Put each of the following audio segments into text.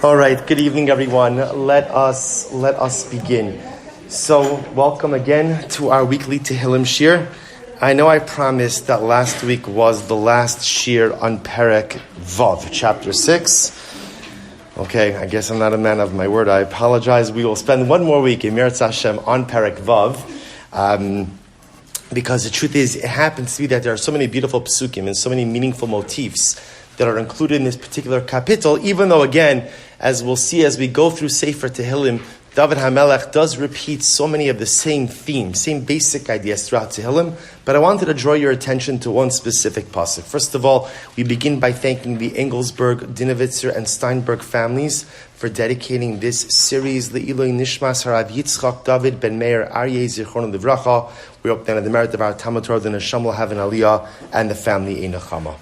All right, good evening, everyone. Let us begin. So, welcome again to our weekly Tehillim Shiur. I know I promised that last week was the last Shiur on Perek Vav, chapter 6. Okay, I guess I'm not a man of my word. I apologize. We will spend one more week in Meretz Hashem on Perek Vav. Because the truth is, it happens to be that there are so many beautiful psukim and so many meaningful motifs that are included in this particular capital, even though, again, as we'll see as we go through Sefer Tehillim, Dovid HaMelech does repeat so many of the same themes, same basic ideas throughout Tehillim, but I wanted to draw your attention to one specific pasuk. First of all, we begin by thanking the Engelsberg, Dinovitzer, and Steinberg families for dedicating this series, Le'iloi Nishmas Harav Yitzchok, David ben Meir, Aryeh, Zichron Livracha. We hope that in the merit of our Talmud Torah, the Neshama will have an aliyah, and the family a nechama.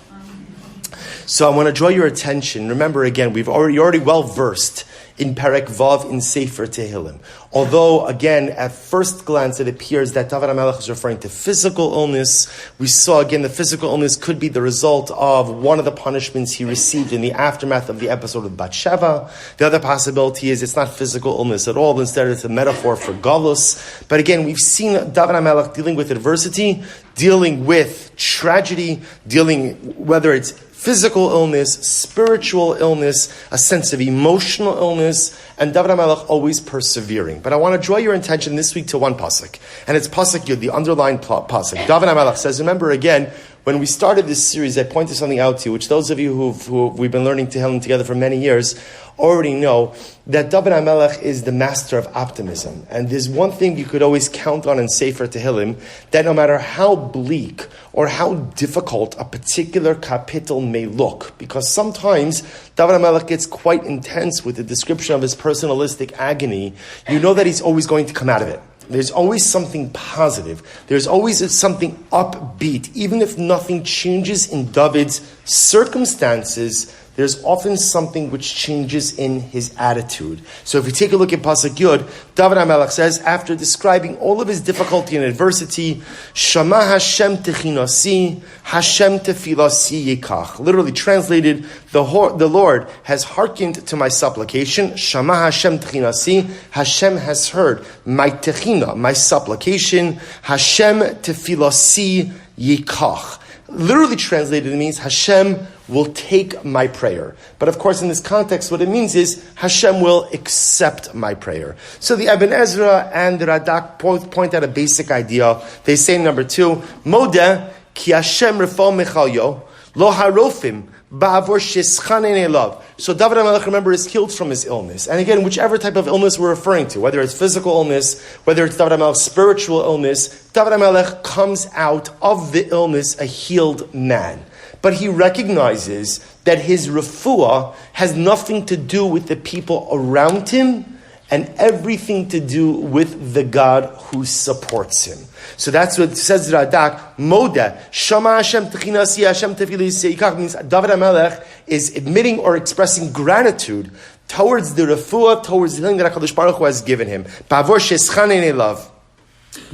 So I want to draw your attention. Remember again, you're already well versed in Perek Vav in Sefer Tehillim. Although, again, at first glance, it appears that Dovid HaMelech is referring to physical illness. We saw, again, the physical illness could be the result of one of the punishments he received in the aftermath of the episode of Bathsheba. The other possibility is it's not physical illness at all. Instead, it's a metaphor for galus. But again, we've seen Dovid HaMelech dealing with adversity, dealing with tragedy, dealing, whether it's physical illness, spiritual illness, a sense of emotional illness, and Dovid HaMelech always persevering. But I want to draw your attention this week to one pasuk, and it's pasuk Yud, the underlined pasuk. Dovid HaMelech says, remember again, when we started this series, I pointed something out to you, which those of you who we've been learning Tehillim together for many years already know, that Dovid HaMelech is the master of optimism. And there's one thing you could always count on in Sefer Tehillim, that no matter how bleak or how difficult a particular capital may look, because sometimes Dovid HaMelech gets quite intense with the description of his personalistic agony, you know that he's always going to come out of it. There's always something positive. There's always something upbeat. Even if nothing changes in David's circumstances, there's often something which changes in his attitude. So if you take a look at Pasuk Yud, Dovid HaMelech says, after describing all of his difficulty and adversity, Shama Hashem techinasi, Hashem tefilasi yikach. Literally translated, the Lord has hearkened to my supplication. Shama Hashem techinasi, Hashem has heard my techina, my supplication. Hashem tefilasi yikach. Literally translated, it means Hashem will take my prayer. But of course, in this context, what it means is Hashem will accept my prayer. So the Ibn Ezra and the Radak point out a basic idea. They say, number 2, Modeh ki Hashem refal mechalyo lo harofim ba'avor sheschanei elav. So Dovid HaMelech, remember, is healed from his illness. And again, whichever type of illness we're referring to, whether it's physical illness, whether it's Dovid HaMelech's spiritual illness, Dovid HaMelech comes out of the illness a healed man. But he recognizes that his refuah has nothing to do with the people around him and everything to do with the God who supports him. So that's what says Radak, Modeh, Shama Hashem techinasi, Hashem tefilasi yikach, means Dovid HaMelech is admitting or expressing gratitude towards the refuah, towards the healing that HaKadosh Baruch Hu has given him. Pavor sheschanei elav.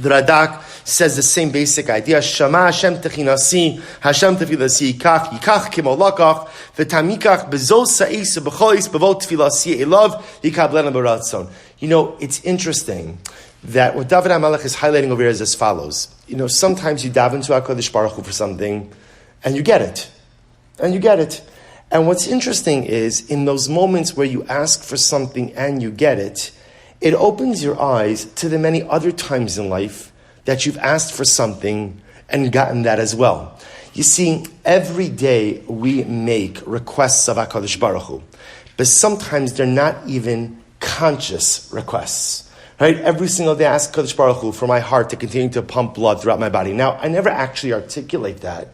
The Radak says the same basic idea. Shama Hashem techinasi, Hashem tefilasi yikach kimo lakach, v'tamikach bezol sa'is b'cholis b'vol tefilasi elav yikab lena b'ratzon. You know, it's interesting that what Dovid HaMelech is highlighting over here is as follows. You know, sometimes you daven to HaKadosh Baruch Hu for something, and you get it. And what's interesting is, in those moments where you ask for something and you get it, it opens your eyes to the many other times in life that you've asked for something and gotten that as well. You see, every day we make requests of HaKadosh Baruch Hu, but sometimes they're not even conscious requests. Right? Every single day I ask HaKadosh Baruch Hu for my heart to continue to pump blood throughout my body. Now, I never actually articulate that,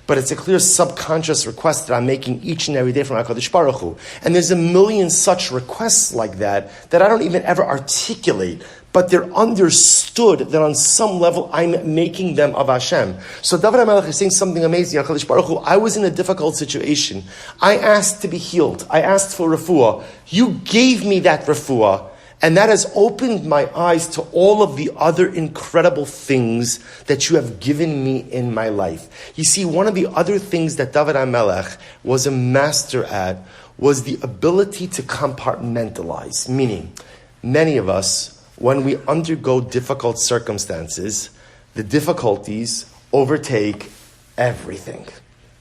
but it's a clear subconscious request that I'm making each and every day from HaKadosh Baruch Hu. And there's a million such requests like that I don't even ever articulate, but they're understood that on some level I'm making them of Hashem. So Dovid HaMelech is saying something amazing. HaKadosh Baruch Hu, I was in a difficult situation. I asked to be healed. I asked for refuah. You gave me that refuah. And that has opened my eyes to all of the other incredible things that you have given me in my life. You see, one of the other things that Dovid HaMelech was a master at was the ability to compartmentalize. Meaning, many of us, when we undergo difficult circumstances, the difficulties overtake everything.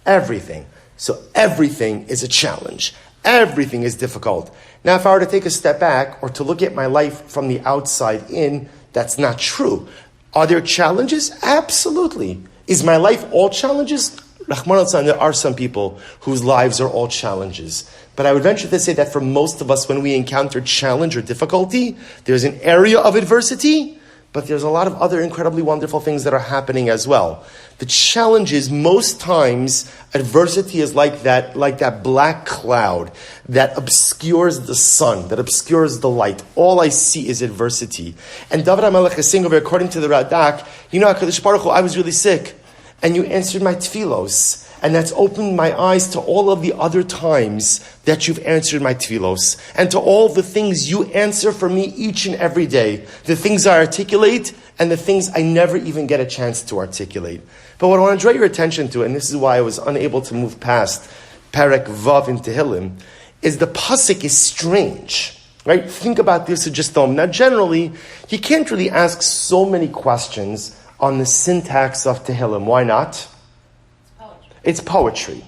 Everything. So everything is a challenge. Everything is difficult. Now, if I were to take a step back or to look at my life from the outside in, that's not true. Are there challenges? Absolutely. Is my life all challenges? Rahman al-San, there are some people whose lives are all challenges. But I would venture to say that for most of us, when we encounter challenge or difficulty, there's an area of adversity, but there's a lot of other incredibly wonderful things that are happening as well. The challenge is most times adversity is like that black cloud that obscures the sun, that obscures the light. All I see is adversity. And Dovid HaMelech is saying over, according to the Radak, HaKadosh Baruch Hu, I was really sick, and you answered my tefillos. And that's opened my eyes to all of the other times that you've answered my tefillos. And to all the things you answer for me each and every day. The things I articulate and the things I never even get a chance to articulate. But what I want to draw your attention to, and this is why I was unable to move past Perek Vav in Tehillim, is the pasuk is strange. Right? Think about this for just a moment. Now generally, you can't really ask so many questions on the syntax of Tehillim. Why not? It's poetry,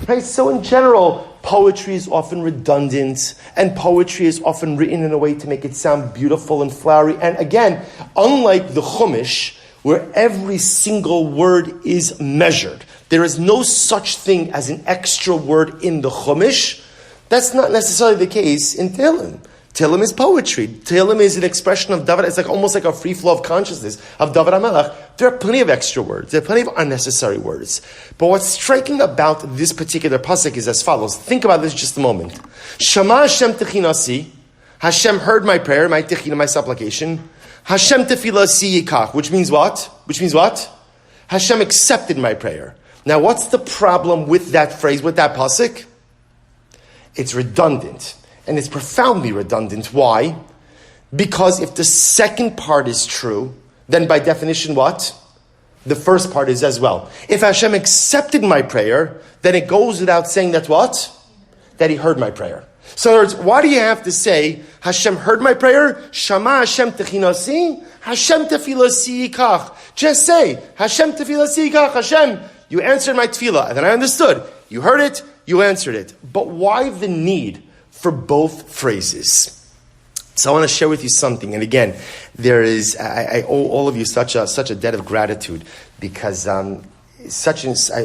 right? So in general, poetry is often redundant, and poetry is often written in a way to make it sound beautiful and flowery. And again, unlike the Chumash, where every single word is measured, there is no such thing as an extra word in the Chumash. That's not necessarily the case in Tehillim. Tehillim is poetry. Tehillim is an expression of David. It's almost like a free flow of consciousness of Dovid HaMelech. There are plenty of extra words. There are plenty of unnecessary words. But what's striking about this particular pasuk is as follows. Think about this just a moment. Shama Hashem techinasi. Hashem heard my prayer, my techina, my supplication. Hashem tefilasi yikach. Which means what? Hashem accepted my prayer. Now, what's the problem with that phrase, with that pasuk? It's redundant. And it's profoundly redundant. Why? Because if the second part is true, then by definition what? The first part is as well. If Hashem accepted my prayer, then it goes without saying that what? That He heard my prayer. So in other words, why do you have to say, Hashem heard my prayer? Shama Hashem techinasi, Hashem tefilasi yikach. Just say, Hashem tefilasi yikach, Hashem, you answered my tefillah. And then I understood. You heard it, you answered it. But why the need for both phrases? So I want to share with you something. And again, I owe all of you such a debt of gratitude because I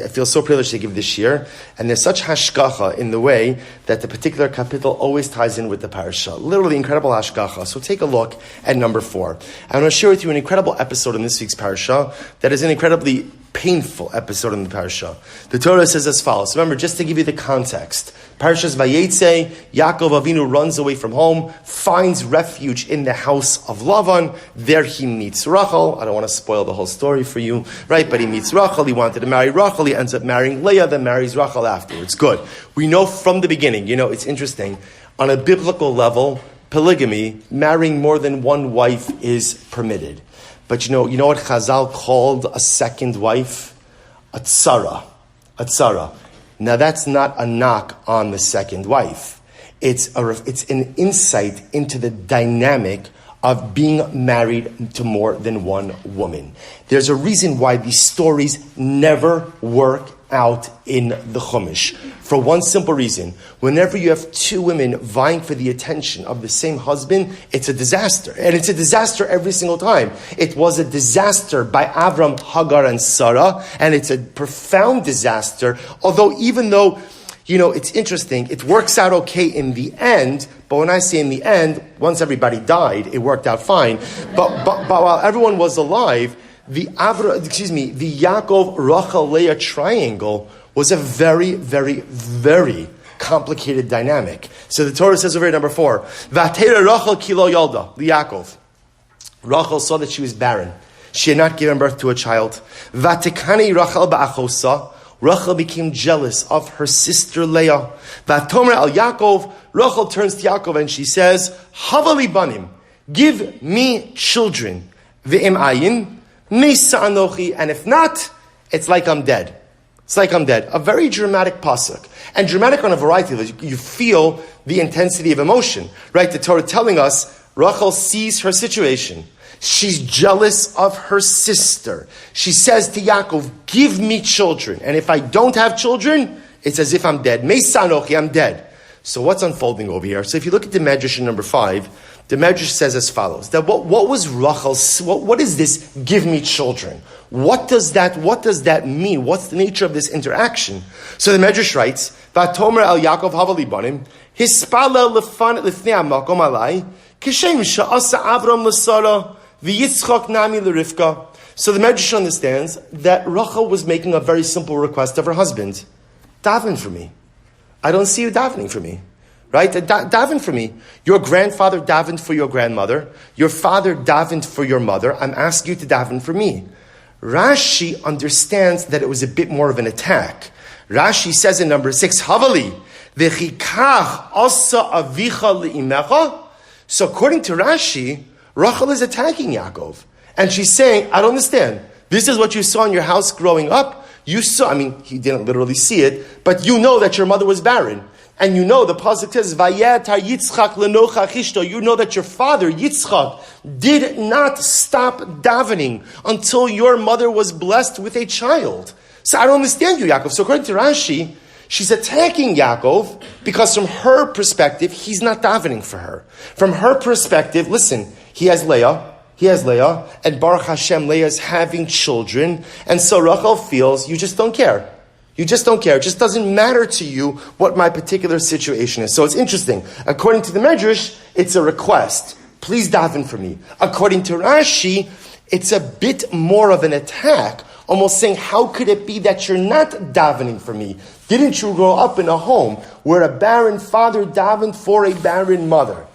feel so privileged to give this year. And there's such hashgacha in the way that the particular kapitel always ties in with the Parsha. Literally incredible hashgacha. So take a look at number 4. I want to share with you an incredible episode in this week's Parsha that is an incredibly painful episode in the Parsha. The Torah says as follows. Remember, just to give you the context. Parshas Vayetze, Yaakov Avinu runs away from home, finds refuge in the house of Lavan. There he meets Rachel. I don't want to spoil the whole story for you, right? But he meets Rachel. He wanted to marry Rachel. He ends up marrying Leah, then marries Rachel afterwards. Good. We know from the beginning, it's interesting. On a biblical level, polygamy, marrying more than one wife is permitted. But you know what Chazal called a second wife? A tzara. A tzara. Now that's not a knock on the second wife. It's an insight into the dynamic of being married to more than one woman. There's a reason why these stories never work out in the Chumash. For one simple reason. Whenever you have two women vying for the attention of the same husband, it's a disaster. And it's a disaster every single time. It was a disaster by Avram, Hagar, and Sarah, and it's a profound disaster. Even though, it's interesting, it works out okay in the end, but when I say in the end, once everybody died, it worked out fine. But while everyone was alive, the Yaakov, Rachel, Leah triangle was a very, very, very complicated dynamic. So the Torah says over here, number 4, Vatera Rachel kilo yalda, Yaakov. Rachel saw that she was barren. She had not given birth to a child. Vatikani Rachel ba'achosa. Rachel became jealous of her sister Leah. Vatomer al Yaakov. Rachel turns to Yaakov and she says, Havali banim, give me children. Ve'em ayin. And if not, it's like I'm dead. It's like I'm dead. A very dramatic pasuk. And dramatic on a variety of levels. You feel the intensity of emotion. Right? The Torah telling us, Rachel sees her situation. She's jealous of her sister. She says to Yaakov, give me children. And if I don't have children, it's as if I'm dead. Meisanochi, I'm dead. So what's unfolding over here? So if you look at the Medrash in number 5, the Medrash says as follows. That what was Rachel's, what is this, give me children? What does that mean? What's the nature of this interaction? So the Medrash writes, Vatomer el Yaakov havali banim, hispalel lefnei hamakom alai, kishem sha'asa Avram l'Sara, v'Yitzchok nami l'Rivka. So the Medrash understands that Rachel was making a very simple request of her husband. Daven for me. I don't see you davening for me. Right? Daven for me. Your grandfather davened for your grandmother. Your father davened for your mother. I'm asking you to daven for me. Rashi understands that it was a bit more of an attack. Rashi says in number 6, Havali, v'chikach asa avicha le'imecha. So according to Rashi, Rachel is attacking Yaakov. And she's saying, I don't understand. This is what you saw in your house growing up. You saw, he didn't literally see it, but you know that your mother was barren. And you know, the pasuk says, Vayetar Yitzchak lenocha chishto. You know that your father, Yitzchok, did not stop davening until your mother was blessed with a child. So I don't understand you, Yaakov. So according to Rashi, she's attacking Yaakov because from her perspective, he's not davening for her. From her perspective, listen, he has Leah, and Baruch Hashem, Leah is having children, and so Rachel feels, you just don't care. You just don't care. It just doesn't matter to you what my particular situation is. So it's interesting. According to the Medrash, it's a request. Please daven for me. According to Rashi, it's a bit more of an attack, almost saying, how could it be that you're not davening for me? Didn't you grow up in a home where a barren father davened for a barren mother?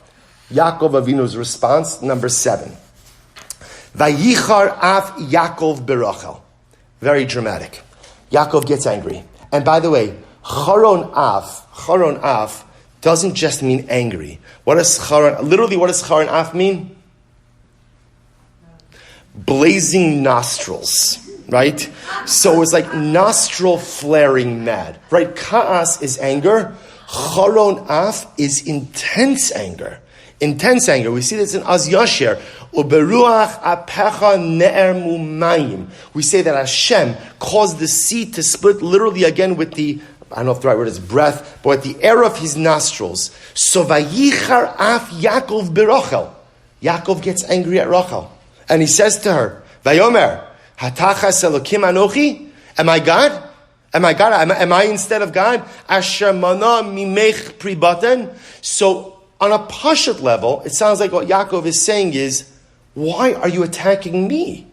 Yaakov Avinu's response, number 7. Vayichar af Yaakov berachel. Very dramatic. Yaakov gets angry. And by the way, charon af doesn't just mean angry. What does charon af mean? Blazing nostrils, right? So it's like nostril flaring mad, right? Ka'as is anger. Charon af is intense anger. Intense anger. We see this in Az Yasher. Uberuach apecha ne'ermu mayim. We say that Hashem caused the sea to split literally again with the, I don't know if the right word is breath, but with the air of his nostrils. So vayichar af Yaakov berachel. Yaakov gets angry at Rachel. And he says to her, Vayomer, hatachas elokim anochi? Am I God? Am I God? Am I instead of God? Asher mana mimech pribatan. So on a Pashat level, it sounds like what Yaakov is saying is, why are you attacking me?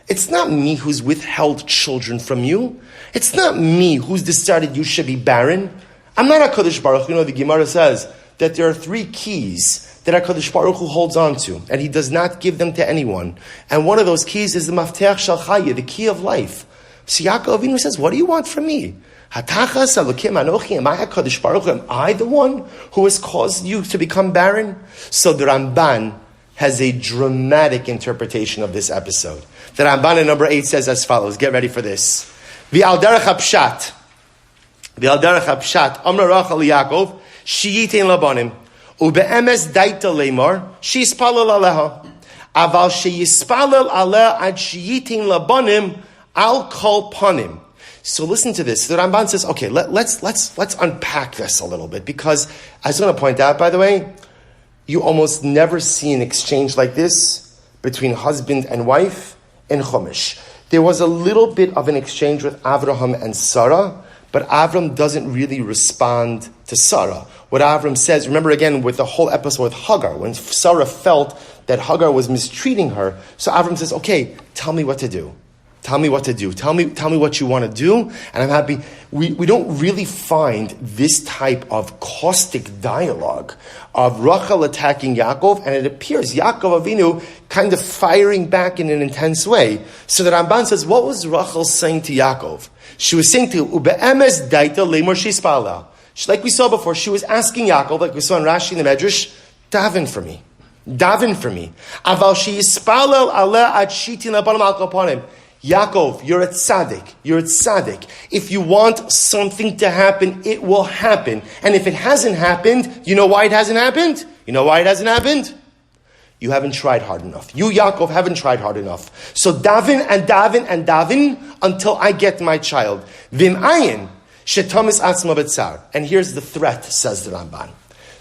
It's not me who's withheld children from you. It's not me who's decided you should be barren. I'm not HaKadosh Baruch Hu. You know, the Gemara says that there are 3 keys that HaKadosh Baruch Hu holds on to, and he does not give them to anyone. And one of those keys is the Mafteach Shel Chaya, the key of life. So Yaakov Avinu says, what do you want from me? Hatachas elokim anochi, am I HaKadosh Baruch Hu? Am I the one who has caused you to become barren? So the Ramban has a dramatic interpretation of this episode. The Ramban in number 8 says as follows. Get ready for this. V'al derech hapshat, Amra Rachel Yaakov, shiyitein labanim, ube'emes daita lemar, shiyispalel aleha, aval sheyispalel aleh ad shiyitein labanim, al kol panim. So listen to this. The Ramban says, okay, let's unpack this a little bit, because I just want to point out, by the way, you almost never see an exchange like this between husband and wife in Chumash. There was a little bit of an exchange with Avraham and Sarah, but Avram doesn't really respond to Sarah. What Avram says, remember again with the whole episode with Hagar, when Sarah felt that Hagar was mistreating her, so Avram says, okay, tell me what to do. Tell me what to do. Tell me what you want to do, and I'm happy. We don't really find this type of caustic dialogue of Rachel attacking Yaakov, and it appears Yaakov Avinu kind of firing back in an intense way. So the Ramban says, what was Rachel saying to Yaakov? She was saying to Ube'emes daita lemor shispala. Like we saw before, she was asking Yaakov, like we saw in Rashi in the Medrash, daven for me. Daven for me. Aval sheyispalel aleh ad shitin labanim al kapanim. Yaakov, you're a tzaddik. You're a tzaddik. If you want something to happen, it will happen. And if it hasn't happened, you know why it hasn't happened? You know why it hasn't happened? You haven't tried hard enough. You, Yaakov, haven't tried hard enough. So daven and daven and daven until I get my child. Vim ayin shetamis atzma b'tzar. And here's the threat, says the Ramban.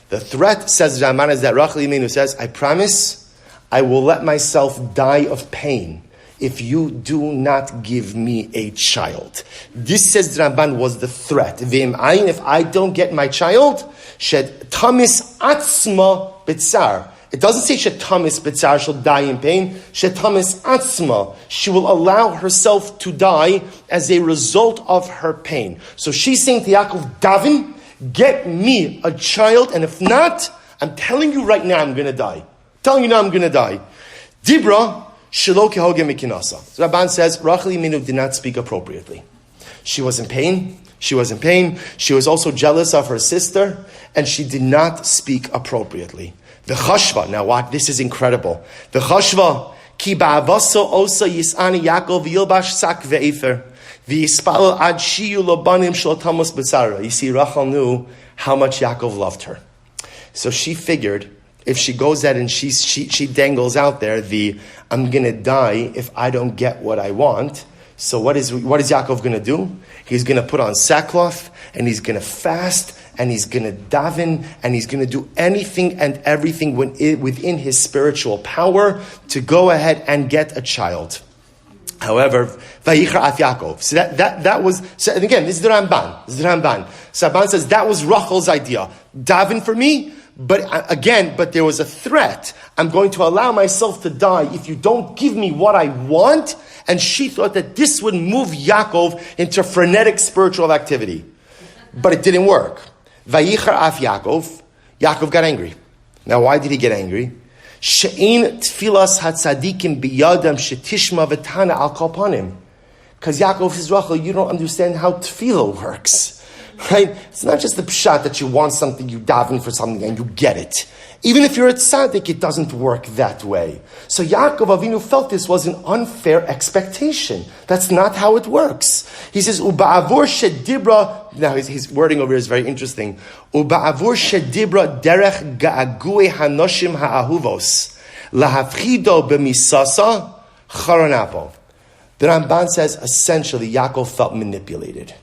The threat, says the Ramban, is that Rachel Imenu says, I promise I will let myself die of pain if you do not give me a child. This, says the Ramban, was the threat. Vim ayin, if I don't get my child, shetamis atzma b'tzar. It doesn't say shetamis b'tzar, she'll die in pain. Shetamis atzma, she will allow herself to die as a result of her pain. So she's saying to Yaakov, daven, get me a child, and if not, I'm telling you right now I'm going to die. I'm telling you now I'm going to die. Dibra, shelo kehoge mikinasa. So Rabban says, Rachel Imenu did not speak appropriately. She was in pain. She was in pain. She was also jealous of her sister, and she did not speak appropriately. The chashva, now what? This is incredible. The chashva, ki ba'avaso osa yisani Yaakov yilbash sak ve'efer v'yispalel ad shiyu lobanim shlotamos b'tzara. You see, Rachel knew how much Yaakov loved her. So she figured, if she goes out and she dangles out there I'm going to die if I don't get what I want. So what is Yaakov going to do? He's going to put on sackcloth, and he's going to fast, and he's going to daven, and he's going to do anything and everything within his spiritual power to go ahead and get a child. However, Vayichra Af Yaakov. So that was, so, and again, this is the Ramban. So Ramban says that was Rachel's idea. Daven for me, but there was a threat. I'm going to allow myself to die if you don't give me what I want. And she thought that this would move Yaakov into frenetic spiritual activity. But it didn't work. Vayichar af Yaakov. Yaakov got angry. Now, why did he get angry? She'ein tfilas hatzadikim biyadam shetishma v'tana al kalpanim. Because Yaakov says, Rachel, you don't understand how tefillah works. Right? It's not just the pshat that you want something, you daven for something, and you get it. Even if you're a tzaddik, it doesn't work that way. So Yaakov Avinu felt this was an unfair expectation. That's not how it works. He says, Uba'avur shedibra, now his wording over here is very interesting. Uba'avur shedibra derech ga'agui hanoshim ha'ahuvos, lahafchido b'misasa charonapo. The Ramban says, essentially, Yaakov felt manipulated.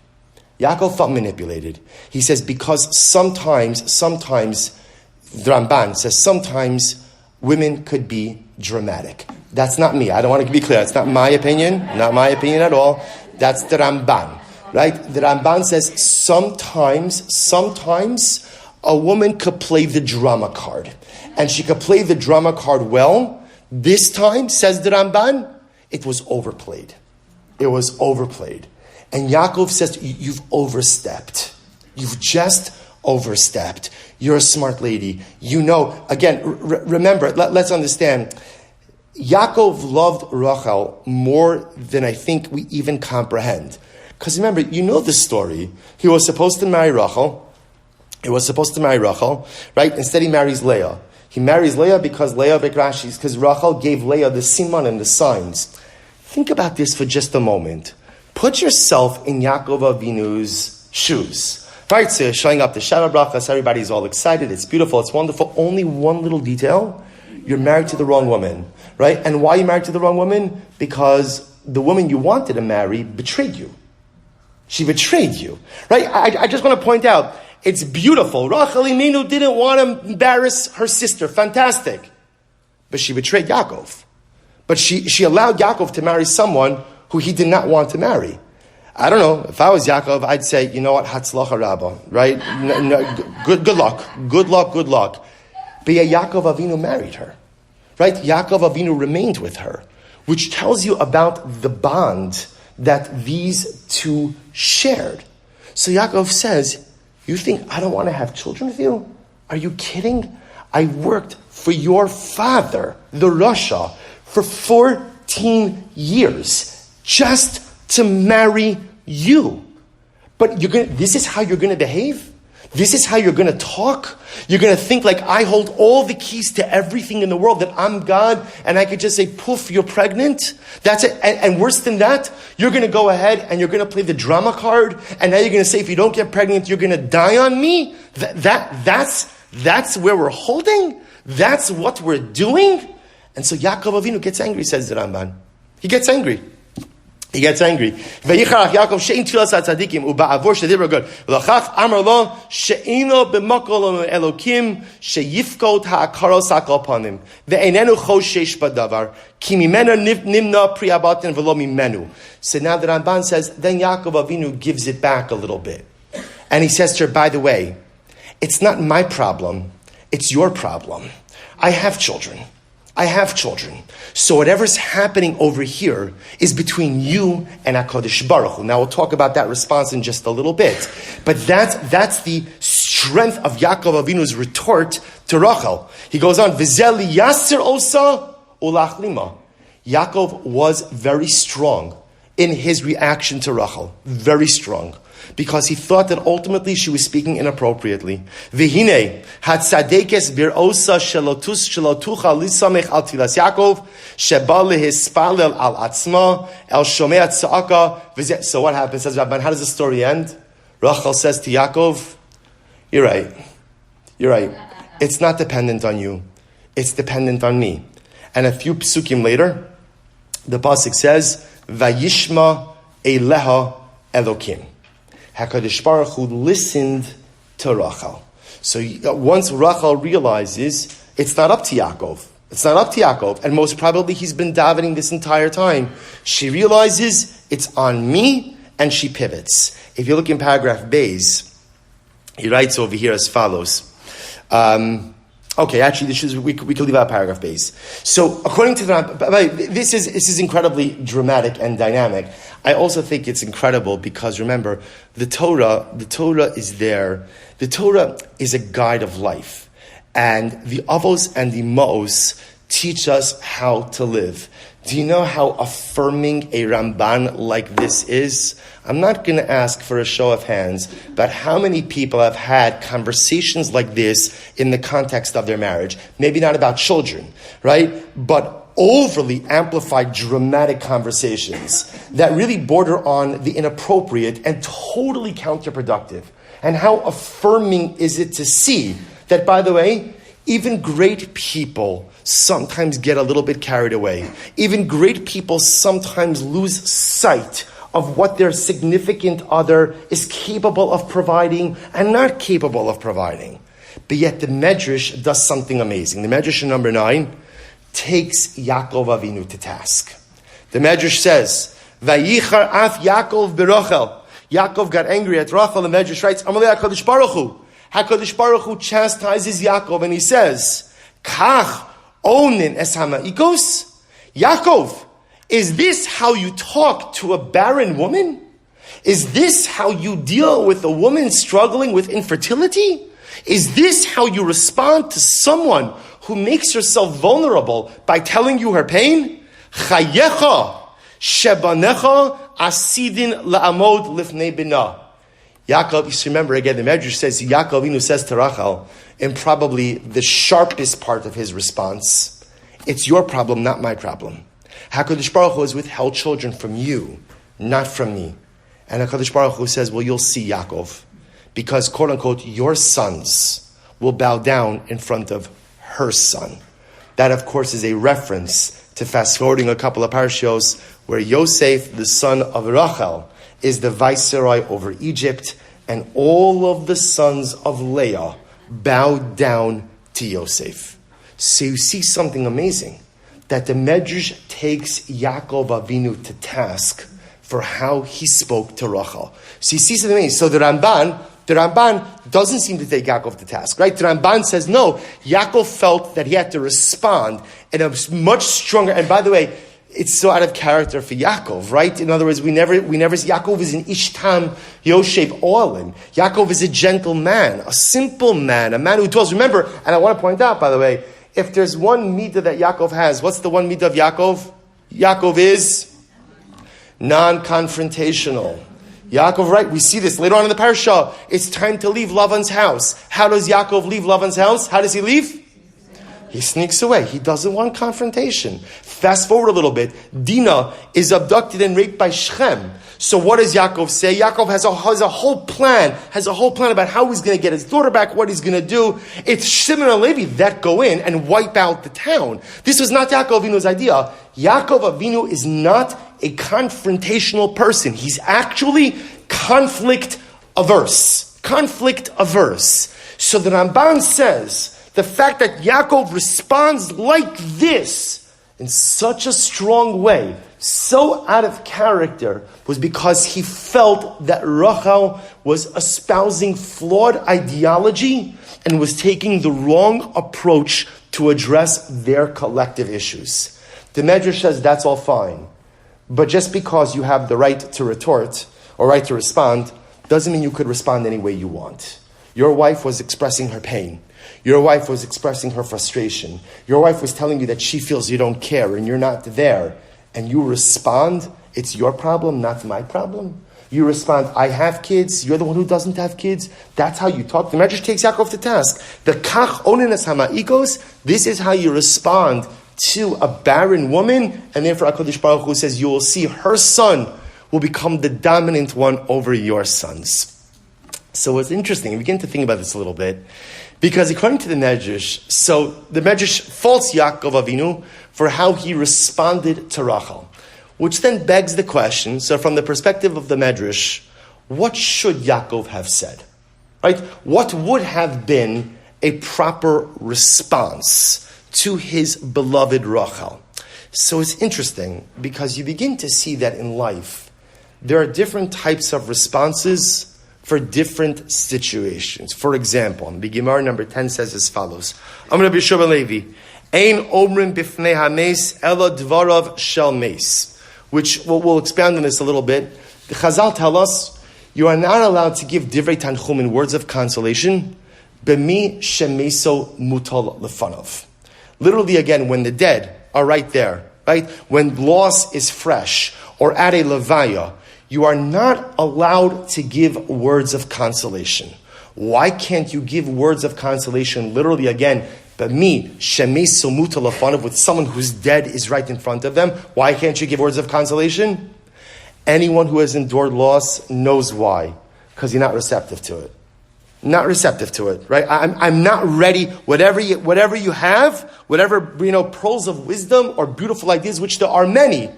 He says, because sometimes, the Ramban says, sometimes women could be dramatic. That's not me. I don't want to be clear. It's not my opinion at all. That's the Ramban, right? The Ramban says, sometimes a woman could play the drama card. And she could play the drama card well. This time, says the Ramban, it was overplayed. And Yaakov says, you've overstepped. You've just overstepped. You're a smart lady. You know, again, remember, let's understand, Yaakov loved Rachel more than I think we even comprehend. Because remember, you know the story. He was supposed to marry Rachel. Right? Instead he marries Leah. He marries Leah because Rachel gave Leah the siman and the signs. Think about this for just a moment. Put yourself in Yaakov Avinu's shoes. Right, so showing up the Shara Brachas, everybody's all excited, it's beautiful, it's wonderful. Only one little detail, you're married to the wrong woman. Right? And why are you married to the wrong woman? Because the woman you wanted to marry betrayed you. She betrayed you. Right? I just want to point out, it's beautiful. Rachel Imenu didn't want to embarrass her sister. Fantastic. But she betrayed Yaakov. But she allowed Yaakov to marry someone who he did not want to marry. I don't know. If I was Yaakov, I'd say, you know what? Hatzlacha Rabba. Right? Good luck. But yeah, Yaakov Avinu married her. Right? Yaakov Avinu remained with her. Which tells you about the bond that these two shared. So Yaakov says, you think I don't want to have children with you? Are you kidding? I worked for your father, the Rasha, for 14 years just to marry you. But this is how you're going to behave? This is how you're going to talk? You're going to think like I hold all the keys to everything in the world, that I'm God, and I could just say, poof, you're pregnant? That's it. And worse than that, you're going to go ahead and you're going to play the drama card, and now you're going to say, if you don't get pregnant, you're going to die on me? That's where we're holding? That's what we're doing? And so Yaakov Avinu gets angry, says the Ramban. He gets angry. He gets angry. Vayicharach Yaakov she'in tfilas hatzadikim uba'avor shedibra God. V'lachach amar lo she'ino b'makol elokim she'yifkot ha'akaros hakol panim ve'einenu choshesh badavar ki mimenu nimna pri abatin v'lo mimenu. So now the Ramban says, then Yaakov Avinu gives it back a little bit. And he says to her, by the way, it's not my problem, it's your problem. I have children. So whatever's happening over here is between you and HaKadosh Baruch Hu. Now we'll talk about that response in just a little bit. But that's the strength of Yaakov Avinu's retort to Rachel. He goes on, V'zel yasser osa ulachlima. Yaakov was very strong in his reaction to Rachel. Very strong. Because he thought that ultimately she was speaking inappropriately. V'hinei hatzadekes bir'osa shelotucha lisamech al tilas Yaakov sheba lehispalel al atzma el shomei tza'aka. So what happens? Says Rabbi, how does the story end? Rachel says to Yaakov, "You're right. It's not dependent on you. It's dependent on me." And a few psukim later, the pasuk says, "Vayishma eleha Elokim." HaKadosh Baruch Hu listened to Rachel. So once Rachel realizes it's not up to Yaakov, and most probably he's been davening this entire time, she realizes it's on me, and she pivots. If you look in paragraph Bays, he writes over here as follows. Okay, actually, we could leave out paragraph Bays. So, according to the this is incredibly dramatic and dynamic. I also think it's incredible because remember, the Torah is there. The Torah is a guide of life, and the Avos and the Ma'os teach us how to live. Do you know how affirming a Ramban like this is? I'm not going to ask for a show of hands, but how many people have had conversations like this in the context of their marriage? Maybe not about children, right? But overly amplified, dramatic conversations that really border on the inappropriate and totally counterproductive. And how affirming is it to see that, by the way, even great people sometimes get a little bit carried away. Even great people sometimes lose sight of what their significant other is capable of providing and not capable of providing. But yet the Medrash does something amazing. The Medrash in number 9 takes Yaakov Avinu to task. The Medrash says, Vayichar af Yaakov berachel. Yaakov got angry at Rachel. The Medrash writes, Amalei HaKadosh Baruch Hu. HaKadosh Baruch Hu chastises Yaakov and he says, Kach onin es ha'ma'ikos? Yaakov, is this how you talk to a barren woman? Is this how you deal with a woman struggling with infertility? Is this how you respond to someone who makes herself vulnerable by telling you her pain? Chayecha shebanecha asidin la'amod lifnei bina. Yaakov, you remember again, the Medrash says, Yaakov Avinu says to Rachel, in probably the sharpest part of his response, it's your problem, not my problem. HaKadosh Baruch Hu has withheld children from you, not from me. And HaKadosh Baruch Hu says, well, you'll see, Yaakov, because, quote unquote, your sons will bow down in front of her son. That, of course, is a reference to fast-forwarding a couple of parashos where Yosef, the son of Rachel, is the viceroy over Egypt, and all of the sons of Leah bowed down to Yosef. So you see something amazing, that the Medrash takes Yaakov Avinu to task for how he spoke to Rachel. So you see something amazing. So the Ramban doesn't seem to take Yaakov to task, right? The Ramban says, no, Yaakov felt that he had to respond in a much stronger, and by the way, it's so out of character for Yaakov, right? In other words, we never see Yaakov is an Ishtam Yoshev Olim. Yaakov is a gentle man, a simple man, a man who dwells. Remember, and I want to point out, by the way, if there's one midah that Yaakov has, what's the one midah of Yaakov? Yaakov is non-confrontational. Yaakov, right? We see this later on in the Parsha. It's time to leave Lavan's house. How does Yaakov leave Lavan's house? How does he leave? He sneaks away. He doesn't want confrontation. Fast forward a little bit. Dinah is abducted and raped by Shechem. So what does Yaakov say? Yaakov has a whole plan about how he's going to get his daughter back, what he's going to do. It's Shimon and Levi that go in and wipe out the town. This was not Yaakov Avinu's idea. Yaakov Avinu is not a confrontational person. He's actually conflict averse. So the Ramban says, the fact that Yaakov responds like this, in such a strong way, so out of character, was because he felt that Rachel was espousing flawed ideology and was taking the wrong approach to address their collective issues. The Medrash says that's all fine, but just because you have the right to retort or right to respond doesn't mean you could respond any way you want. Your wife was expressing her pain. Your wife was expressing her frustration. Your wife was telling you that she feels you don't care and you're not there. And you respond, it's your problem, not my problem. You respond, I have kids, you're the one who doesn't have kids. That's how you talk. The Medrash takes Yaakov to task. The kach onenes hama'ikos, this is how you respond to a barren woman. And therefore HaKadosh Baruch Hu says, you will see her son will become the dominant one over your sons. So it's interesting, we begin to think about this a little bit, because according to the Medrash, so the Medrash faults Yaakov Avinu for how he responded to Rachel, which then begs the question, so from the perspective of the Medrash, what should Yaakov have said? Right? What would have been a proper response to his beloved Rachel? So it's interesting, because you begin to see that in life, there are different types of responses for different situations. For example, the Gemara number 10 says as follows: Amar Rabbi Shimon Levi, Ein omrim bifnei hameis ela dvarav shel meis. Which we'll expand on this a little bit. The Chazal tell us you are not allowed to give divrei tanchum, words of consolation, b'mi shemeso mutal lefanov. Literally, again, when the dead are right there, right? When loss is fresh, or at a levaya, you are not allowed to give words of consolation. Why can't you give words of consolation? Literally, again, but me, shemeso mutal lefanov, with someone who's dead is right in front of them. Why can't you give words of consolation? Anyone who has endured loss knows why. Because you're not receptive to it. Not receptive to it, right? I'm not ready. Whatever you have, whatever pearls of wisdom or beautiful ideas, which there are many,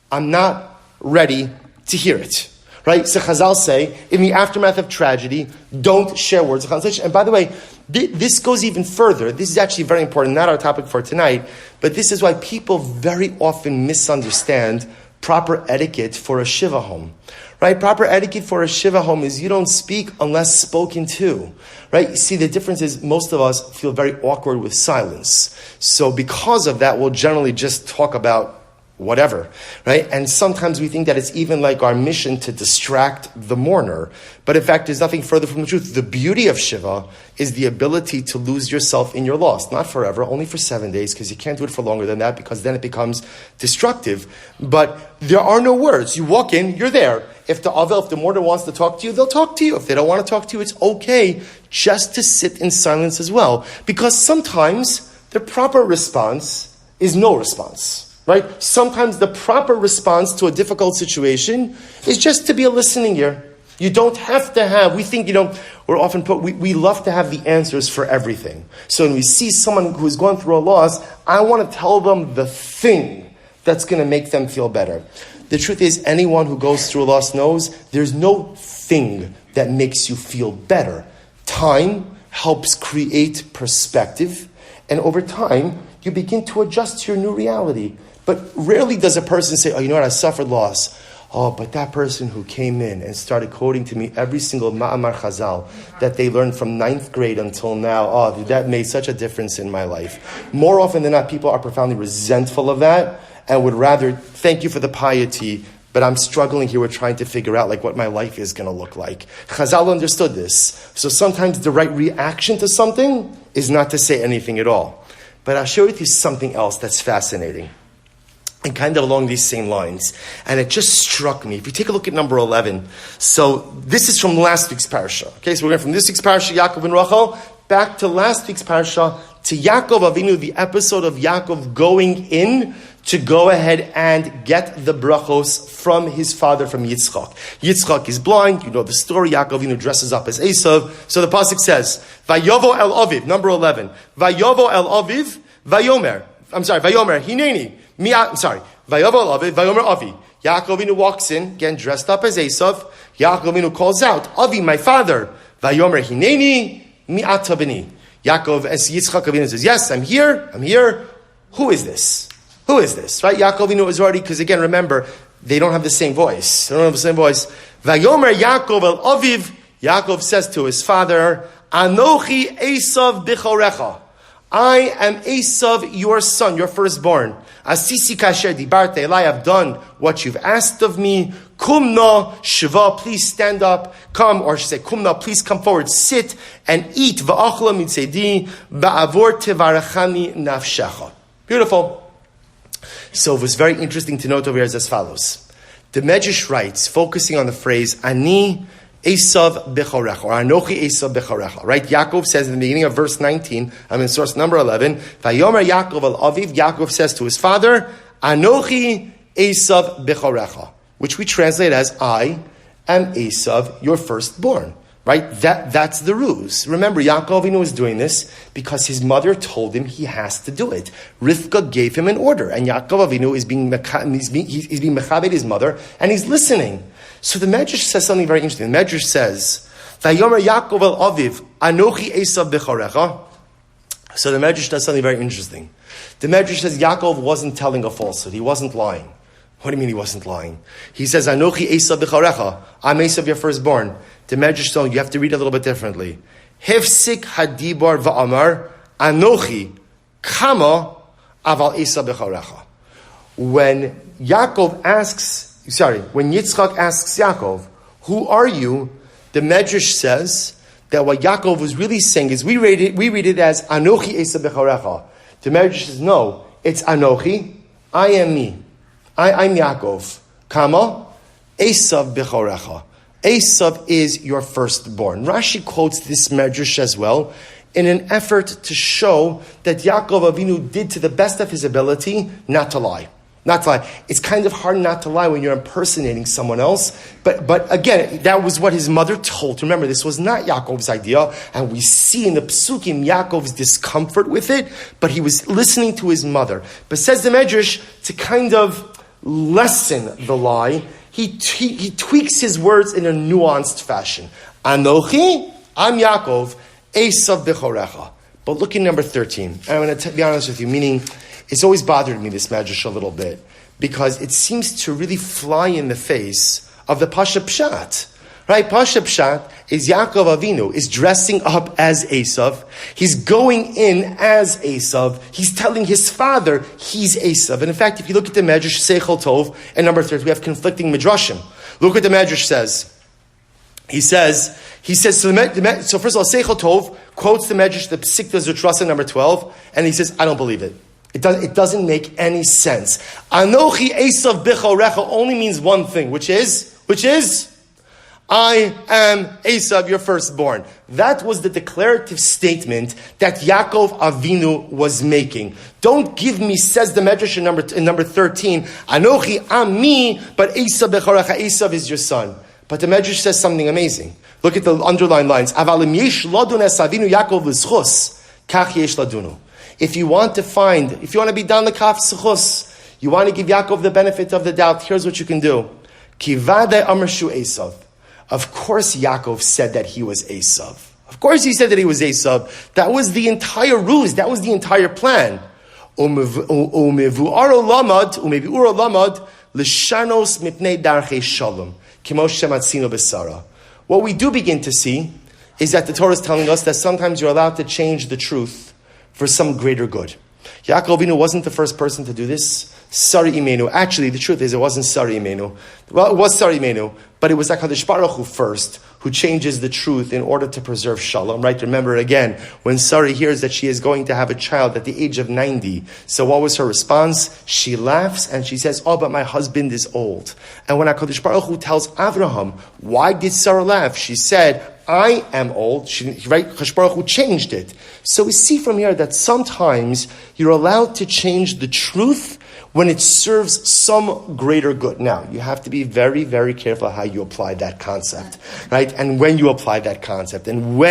I'm not ready to hear it, right? So Chazal say, in the aftermath of tragedy, don't share words of consolation. And by the way, this goes even further. This is actually very important, not our topic for tonight, but this is why people very often misunderstand proper etiquette for a shiva home, right? Proper etiquette for a shiva home is you don't speak unless spoken to, right? You see, the difference is most of us feel very awkward with silence. So because of that, we'll generally just talk about whatever, right? And sometimes we think that it's even like our mission to distract the mourner. But in fact, there's nothing further from the truth. The beauty of Shiva is the ability to lose yourself in your loss. Not forever, only for 7 days, because you can't do it for longer than that, because then it becomes destructive. But there are no words. You walk in, you're there. If the mourner wants to talk to you, they'll talk to you. If they don't want to talk to you, it's okay just to sit in silence as well. Because sometimes the proper response is no response. Right? Sometimes the proper response to a difficult situation is just to be a listening ear. You don't have to have, we think, we're often we love to have the answers for everything. So when we see someone who's going through a loss, I want to tell them the thing that's going to make them feel better. The truth is, anyone who goes through a loss knows there's no thing that makes you feel better. Time helps create perspective, and over time, you begin to adjust to your new reality. But rarely does a person say, oh, you know what, I suffered loss. Oh, but that person who came in and started quoting to me every single Ma'amar Chazal that they learned from 9th grade until now, oh, that made such a difference in my life. More often than not, people are profoundly resentful of that and would rather thank you for the piety, but I'm struggling here with trying to figure out what my life is going to look like. Chazal understood this. So sometimes the right reaction to something is not to say anything at all. But I'll share with you something else that's fascinating. and kind of along these same lines. And it just struck me. If you take a look at number 11, so this is from last week's Parsha. Okay, so we're going from this week's Parsha, Yaakov and Rachel, back to last week's Parsha, to Yaakov Avinu, the episode of Yaakov going in to go ahead and get the brachos from his father, from Yitzchok. Yitzchok is blind, you know the story. Yaakov Avinu dresses up as Esav. So the pasuk says, Vayovo el Aviv, number 11. Vayovo el Aviv, Vayomer. Vayomer, Hineni. Vayovo el Aviv, Vayomer Avi. Yaakov Avinu walks in, again dressed up as Esav. Yaakov Avinu calls out, Avi, my father. Vayomer Hineni, mi'ata b'ni. Yaakov, as Yitzchak Avinu says, yes, I'm here. Who is this? Right? Yaakov Avinu is already, because again, remember, they don't have the same voice. Vayomer Yaakov el Aviv. Yaakov says to his father, Anochi Esav b'chorecha. I am Esav, your son, your firstborn. Asisi kasher dibarte elai, I've done what you've asked of me. Kumna shiva, please stand up. Come, or I should say, Kumna, please come forward, sit and eat. Va'achla mitzedi ba'avor tevarachani nafshecha. Beautiful. So it was very interesting to note over here as follows. The Medrash writes, focusing on the phrase, Ani Esav b'chorecha, or Anochi Esav b'chorecha. Right? Yaakov says in the beginning of verse 19, I'm in source number 11, Vayomer Yaakov al Aviv, Yaakov says to his father, Anochi Esav b'chorecha, which we translate as, I am Esav, your firstborn. Right? That's the ruse. Remember, Yaakov Avinu is doing this because his mother told him he has to do it. Rivka gave him an order, and Yaakov Avinu is being mechabed his mother, and he's listening. So the Medrash says something very interesting. The Medrash says, Vayomer Yaakov el Aviv, Anochi Esav b'chorecha. So the Medrash does something very interesting. The Medrash says Yaakov wasn't telling a falsehood. He wasn't lying. What do you mean he wasn't lying? He says, Anochi Esav b'chorecha. I'm Esav, your firstborn. The Medrash told you have to read it a little bit differently. Hefsik hadibar va'amar Anochi kama aval Esav b'chorecha. When Yitzchak asks Yaakov, who are you? The Medrash says that what Yaakov was really saying is, we read it as Anochi Esav b'chorecha. The Medrash says, no, it's Anochi, I am me. I'm Yaakov. Kama Esav b'chorecha. Esav is your firstborn. Rashi quotes this Medrash as well in an effort to show that Yaakov Avinu did to the best of his ability not to lie. Not to lie. It's kind of hard not to lie when you're impersonating someone else. But again, that was what his mother told. Remember, this was not Yaakov's idea. And we see in the Psukim Yaakov's discomfort with it. But he was listening to his mother. But says the Medrash, to kind of lessen the lie, he tweaks his words in a nuanced fashion. Anochi, I'm Yaakov, Esav b'chorecha. But look at number 13. And I'm going to be honest with you, meaning it's always bothered me, this Medrash, a little bit, because it seems to really fly in the face of the Parsha Pshat. Right? Parsha Pshat is Yaakov Avinu is dressing up as Esav. He's going in as Esav. He's telling his father he's Esav. And in fact, if you look at the Medrash Seichel Tov and number 30, we have conflicting Midrashim. Look what the Medrash says. He says, so first of all, Seichel Tov quotes the Medrash, the Psikta Zutrasa number 12, and he says, I don't believe it. It doesn't make any sense. Anochi Esav b'chorecha only means one thing, which is, I am Esav, your firstborn. That was the declarative statement that Yaakov Avinu was making. Don't give me, says the Medrash in number 13, Anochi, I'm me, but Esav b'chorecha, Esav is your son. But the Medrash says something amazing. Look at the underlined lines. Avalim yesh ladun es Avinu Yaakov l'schus, kach yesh ladunu. If you want to be down the kaf s'chus, you want to give Yaakov the benefit of the doubt, here's what you can do. Kivadei amershu Esav. Of course Yaakov said that he was Esav. Of course he said that he was Esav. That was the entire ruse. That was the entire plan. Umevu'aro lamad l'shanos mipnei darchei shalom kimo shematzino b'sara. What we do begin to see is that the Torah is telling us that sometimes you're allowed to change the truth for some greater good. Yaakov Avinu wasn't the first person to do this. Sari Imenu. Actually, the truth is it wasn't Sari Imenu. Well, it was Sari Imenu, but it was HaKadosh Baruch Hu first, who changes the truth in order to preserve shalom, right? Remember again, when Sarah hears that she is going to have a child at the age of 90, so what was her response? She laughs and she says, oh, but my husband is old. And when HaKadosh Baruch Hu tells Avraham, why did Sarah laugh? She said, I am old. Right? HaKadosh Baruch Hu changed it. So we see from here that sometimes you're allowed to change the truth when it serves some greater good. Now, you have to be very, very careful how you apply that concept, right? And when you apply that concept, and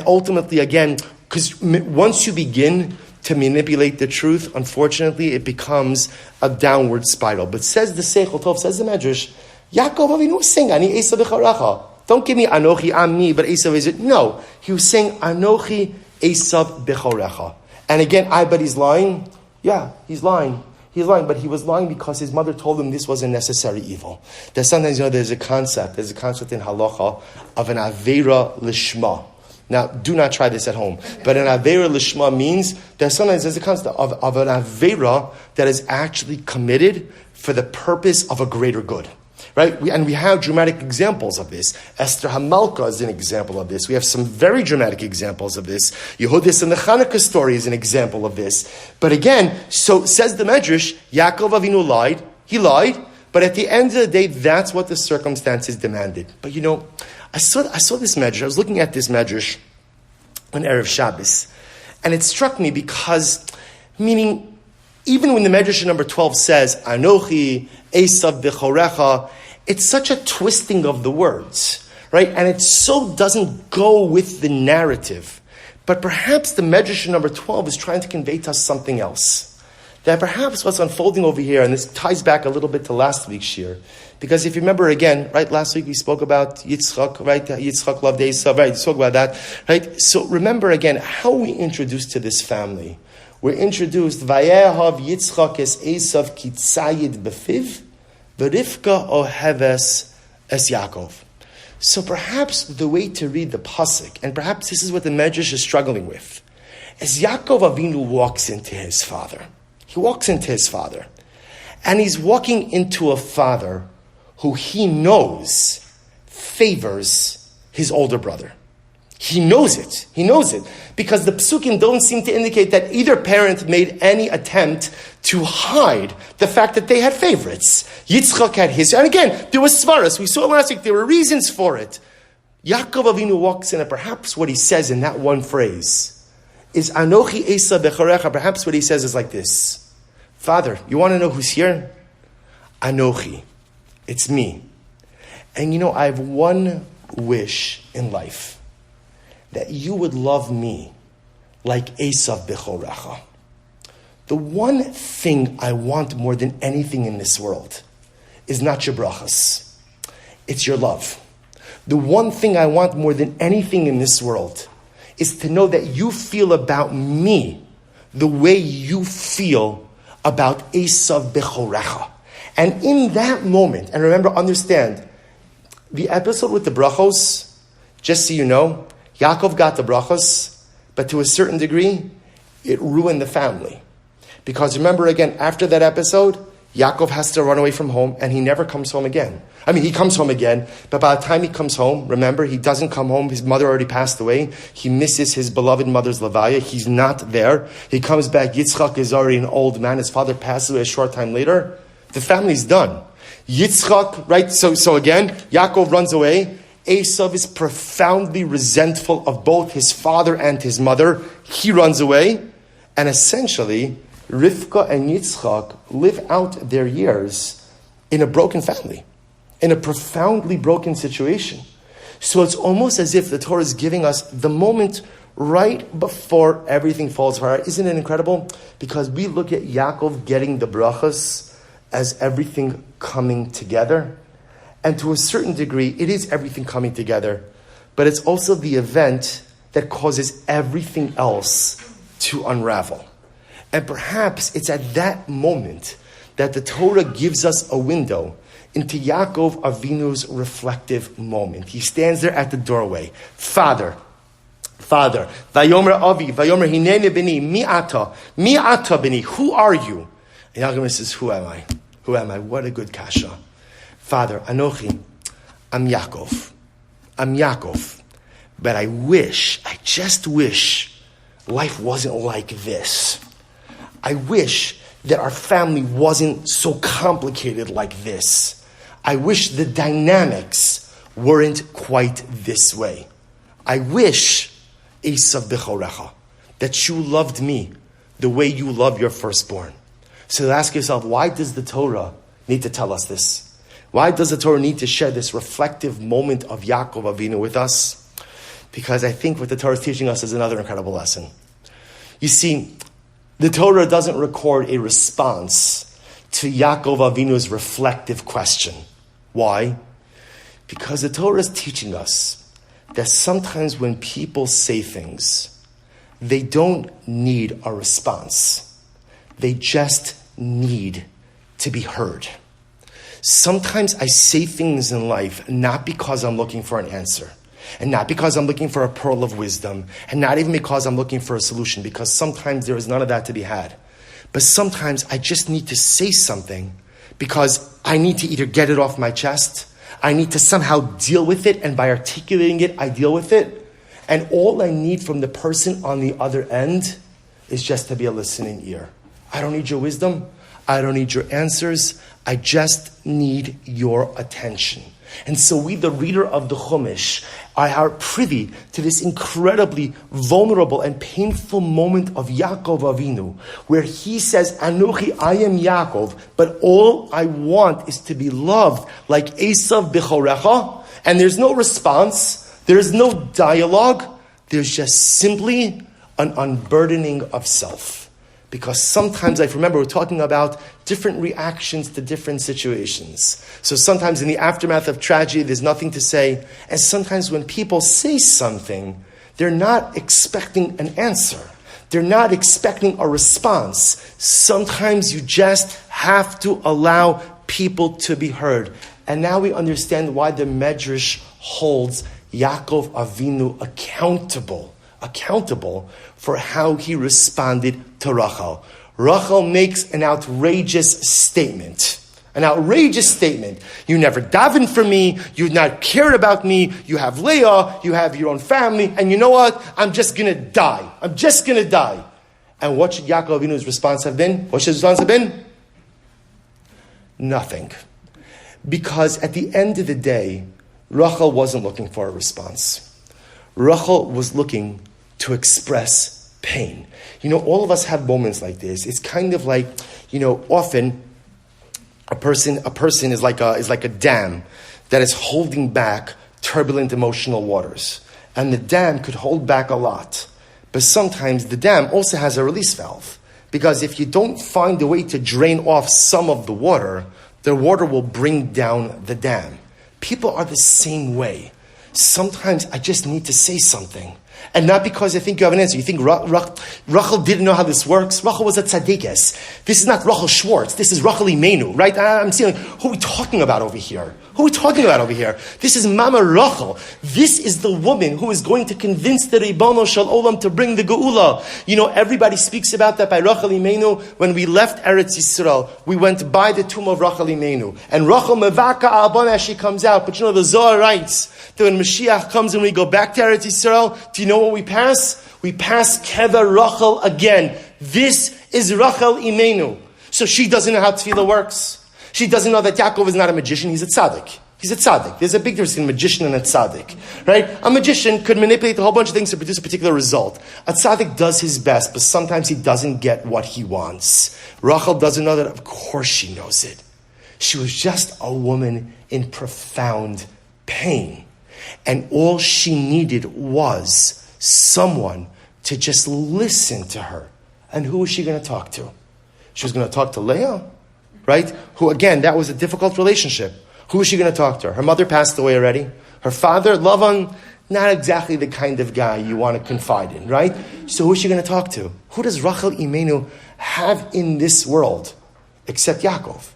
ultimately, again, because once you begin to manipulate the truth, unfortunately, it becomes a downward spiral. But says the Seichel Tov, says the Medrash, Yaakov Avinu was saying, Ani Esav B'charecha. Don't give me Anochi, I'm me, but Esav is it. No, he was saying, Anochi Esav B'charecha. And again, I bet he's lying. Yeah, he's lying. He's lying, but he was lying because his mother told him this was a necessary evil. That sometimes, there's a concept in halacha of an aveira lishma. Now, do not try this at home. But an aveira lishma means that sometimes there's a concept of an aveira that is actually committed for the purpose of a greater good. Right? We have dramatic examples of this. Esther Hamalka is an example of this. We have some very dramatic examples of this. Yehudis and the Chanukah story is an example of this. But again, so says the Medrash, Yaakov Avinu lied. He lied. But at the end of the day, that's what the circumstances demanded. But I saw this Medrash. I was looking at this Medrash on Erev Shabbos. And it struck me because, meaning, even when the Medrash number 12 says, Anochi, Esav B'chorecha, it's such a twisting of the words, right? And it so doesn't go with the narrative. But perhaps the Medrash number 12 is trying to convey to us something else. That perhaps what's unfolding over here, and this ties back a little bit to last week's Shiur, because if you remember again, right, last week we spoke about Yitzchok, right? Yitzchok loved Esav, right? We spoke about that, right? So remember again how we introduced to this family. We're introduced, Vayehav Yitzchok es Esav kitzayid befiv, V'rivka oheves es Yaakov. So perhaps the way to read the pasuk, and perhaps this is what the Medrash is struggling with, as Yaakov Avinu walks into his father. He walks into his father. And he's walking into a father who he knows favors his older brother. He knows it. He knows it. Because the psukim don't seem to indicate that either parent made any attempt to hide the fact that they had favorites. Yitzchak had his. And again, there was svaras. We saw last week, there were reasons for it. Yaakov Avinu walks in, and perhaps what he says in that one phrase is, Anochi Esav B'charecha. Perhaps what he says is like this. Father, you want to know who's here? Anochi. It's me. And I have one wish in life. That you would love me like Esav B'chorecha. The one thing I want more than anything in this world is not your brachas. It's your love. The one thing I want more than anything in this world is to know that you feel about me the way you feel about Esav B'chorecha. And in that moment, and remember, understand, the episode with the brachos, just so you know, Yaakov got the brachos, but to a certain degree, it ruined the family. Because remember again, after that episode, Yaakov has to run away from home, and he never comes home again. I mean, he comes home again, but by the time he comes home, remember, he doesn't come home. His mother already passed away. He misses his beloved mother's levaya. He's not there. He comes back. Yitzchak is already an old man. His father passes away a short time later. The family's done. Yitzchak, right? So again, Yaakov runs away. Esav is profoundly resentful of both his father and his mother. He runs away. And essentially, Rivka and Yitzchak live out their years in a broken family, in a profoundly broken situation. So it's almost as if the Torah is giving us the moment right before everything falls apart. Isn't it incredible? Because we look at Yaakov getting the brachas as everything coming together. And to a certain degree, it is everything coming together. But it's also the event that causes everything else to unravel. And perhaps it's at that moment that the Torah gives us a window into Yaakov Avinu's reflective moment. He stands there at the doorway. Father, Vayomer Avi, Vayomer Hinene Bini, Mi Ata Bini, who are you? And Yaakov says, who am I? Who am I? What a good kasha. Father, Anochi, I'm Yaakov. I'm Yaakov, but I just wish life wasn't like this. I wish that our family wasn't so complicated like this. I wish the dynamics weren't quite this way. I wish, Esav B'chorecha, that you loved me the way you love your firstborn. So ask yourself, why does the Torah need to tell us this? Why does the Torah need to share this reflective moment of Yaakov Avinu with us? Because I think what the Torah is teaching us is another incredible lesson. You see, the Torah doesn't record a response to Yaakov Avinu's reflective question. Why? Because the Torah is teaching us that sometimes when people say things, they don't need a response. They just need to be heard. Sometimes I say things in life not because I'm looking for an answer, and not because I'm looking for a pearl of wisdom, and not even because I'm looking for a solution, because sometimes there is none of that to be had. But sometimes I just need to say something because I need to either get it off my chest, I need to somehow deal with it, and by articulating it, I deal with it. And all I need from the person on the other end is just to be a listening ear. I don't need your wisdom. I don't need your answers. I just need your attention. And so we, the reader of the Chumash, are privy to this incredibly vulnerable and painful moment of Yaakov Avinu, where he says, Anuchi, I am Yaakov, but all I want is to be loved like Esav B'chorecha. And there's no response. There's no dialogue. There's just simply an unburdening of self. Because sometimes, I remember, we're talking about different reactions to different situations. So sometimes in the aftermath of tragedy, there's nothing to say. And sometimes when people say something, they're not expecting an answer. They're not expecting a response. Sometimes you just have to allow people to be heard. And now we understand why the Medrash holds Yaakov Avinu accountable for how he responded to Rachel. Rachel makes an outrageous statement. You never davened for me. You not cared about me. You have Leah. You have your own family. And you know what? I'm just going to die. And what should Yaakov Avinu's response have been? Nothing. Because at the end of the day, Rachel wasn't looking for a response. Rachel was looking to express pain. All of us have moments like this. It's kind of like, often a person is like a dam that is holding back turbulent emotional waters. And the dam could hold back a lot. But sometimes the dam also has a release valve. Because if you don't find a way to drain off some of the water will bring down the dam. People are the same way. Sometimes I just need to say something. And not because I think you have an answer. You think Rachel didn't know how this works? Rachel was a tzaddikas. This is not Rachel Schwartz. This is Rachel Imenu, right? I'm saying, who are we talking about over here? This is Mama Rachel. This is the woman who is going to convince the Ribono Shel Olam to bring the Geula. Everybody speaks about that by Rachel Imenu. When we left Eretz Yisrael, we went by the tomb of Rachel Imenu. And Rachel Mevaka Abon as she comes out. But the Zohar writes that when Mashiach comes and we go back to Eretz Yisrael, do you know what we pass? We pass Kever Rachel again. This is Rachel Imenu. So she doesn't know how tefillah works. She doesn't know that Yaakov is not a magician, he's a tzaddik. There's a big difference between a magician and a tzaddik, right? A magician could manipulate a whole bunch of things to produce a particular result. A tzaddik does his best, but sometimes he doesn't get what he wants. Rachel doesn't know that. Of course she knows it. She was just a woman in profound pain. And all she needed was someone to just listen to her. And who was she going to talk to? She was going to talk to Leah, right? Who, again, that was a difficult relationship. Who was she going to talk to? Her mother passed away already. Her father, Lavan, not exactly the kind of guy you want to confide in, right? So who is she going to talk to? Who does Rachel Imenu have in this world except Yaakov?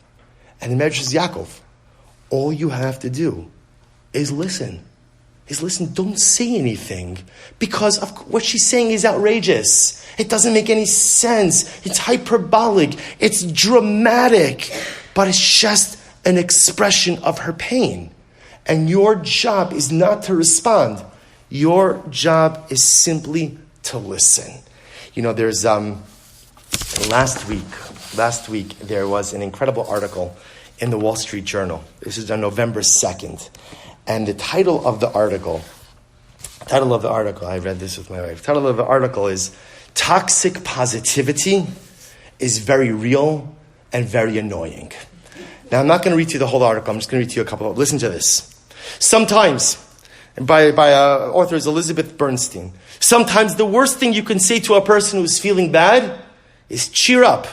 And the Medrash is Yaakov. All you have to do is listen. Don't say anything. Because of what she's saying is outrageous. It doesn't make any sense. It's hyperbolic. It's dramatic. But it's just an expression of her pain. And your job is not to respond. Your job is simply to listen. There's last week there was an incredible article in the Wall Street Journal. This is on November 2nd. And the title of the article, I read this with my wife. The title of the article is Toxic Positivity is Very Real and Very Annoying. Now, I'm not going to read to you the whole article. I'm just going to read to you a couple of, listen to this. Sometimes, by author is Elizabeth Bernstein, sometimes the worst thing you can say to a person who's feeling bad is cheer up.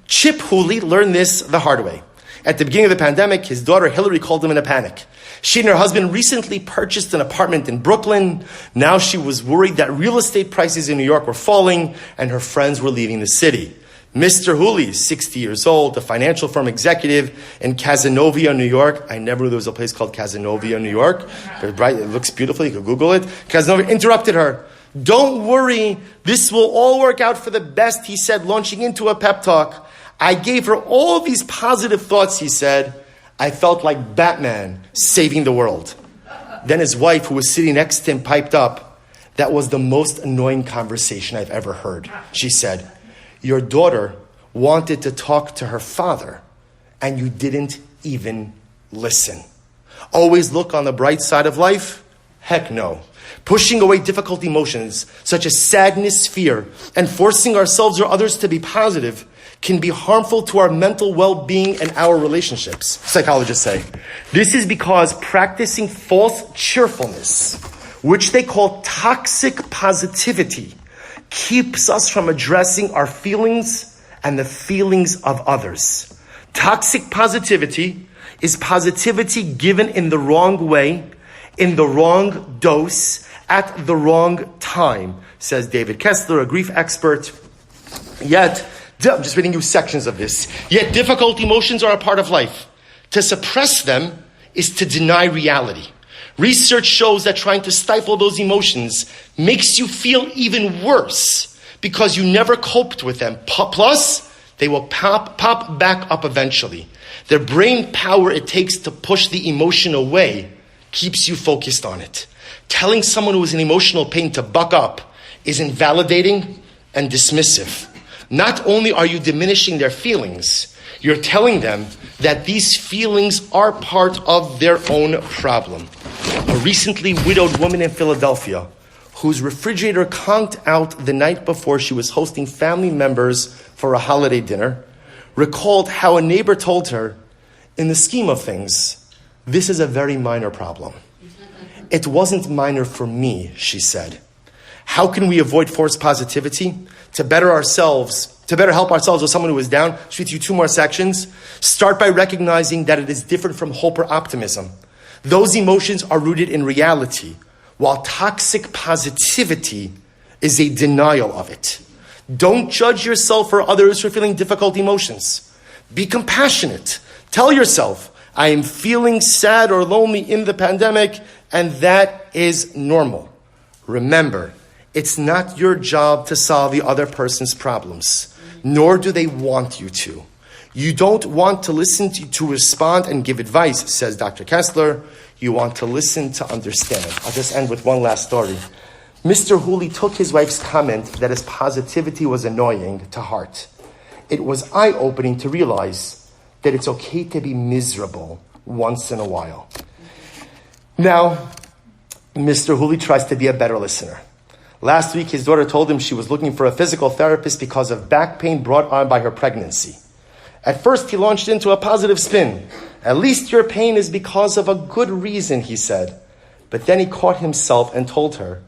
Chip Hooley learned this the hard way. At the beginning of the pandemic, his daughter Hillary called him in a panic. She and her husband recently purchased an apartment in Brooklyn. Now she was worried that real estate prices in New York were falling and her friends were leaving the city. Mr. Hooley is 60 years old, a financial firm executive in Cazenovia, New York. I never knew there was a place called Cazenovia, New York. Very bright. It looks beautiful. You can Google it. Cazenovia interrupted her. Don't worry. This will all work out for the best, he said, launching into a pep talk. I gave her all these positive thoughts, he said. I felt like Batman saving the world. Then his wife, who was sitting next to him, piped up. That was the most annoying conversation I've ever heard. She said, your daughter wanted to talk to her father, and you didn't even listen. Always look on the bright side of life? Heck no. Pushing away difficult emotions, such as sadness, fear, and forcing ourselves or others to be positive can be harmful to our mental well-being and our relationships, psychologists say. This is because practicing false cheerfulness, which they call toxic positivity, keeps us from addressing our feelings and the feelings of others. Toxic positivity is positivity given in the wrong way, in the wrong dose, at the wrong time, says David Kessler, a grief expert. Yet, I'm just reading you sections of this. Yet difficult emotions are a part of life. To suppress them is to deny reality. Research shows that trying to stifle those emotions makes you feel even worse because you never coped with them. Plus, they will pop back up eventually. The brain power it takes to push the emotion away keeps you focused on it. Telling someone who is in emotional pain to buck up is invalidating and dismissive. Not only are you diminishing their feelings, you're telling them that these feelings are part of their own problem. A recently widowed woman in Philadelphia, whose refrigerator conked out the night before she was hosting family members for a holiday dinner, recalled how a neighbor told her, in the scheme of things, this is a very minor problem. It wasn't minor for me, she said. How can we avoid forced positivity? To better help ourselves with someone who is down, I'll read you two more sections. Start by recognizing that it is different from hope or optimism. Those emotions are rooted in reality, while toxic positivity is a denial of it. Don't judge yourself or others for feeling difficult emotions. Be compassionate. Tell yourself, I am feeling sad or lonely in the pandemic, and that is normal. Remember, it's not your job to solve the other person's problems, nor do they want you to. You don't want to listen to respond and give advice, says Dr. Kessler. You want to listen to understand. I'll just end with one last story. Mr. Hooley took his wife's comment that his positivity was annoying to heart. It was eye-opening to realize that it's okay to be miserable once in a while. Now, Mr. Hooley tries to be a better listener. Last week, his daughter told him she was looking for a physical therapist because of back pain brought on by her pregnancy. At first, he launched into a positive spin. At least your pain is because of a good reason, he said. But then he caught himself and told her,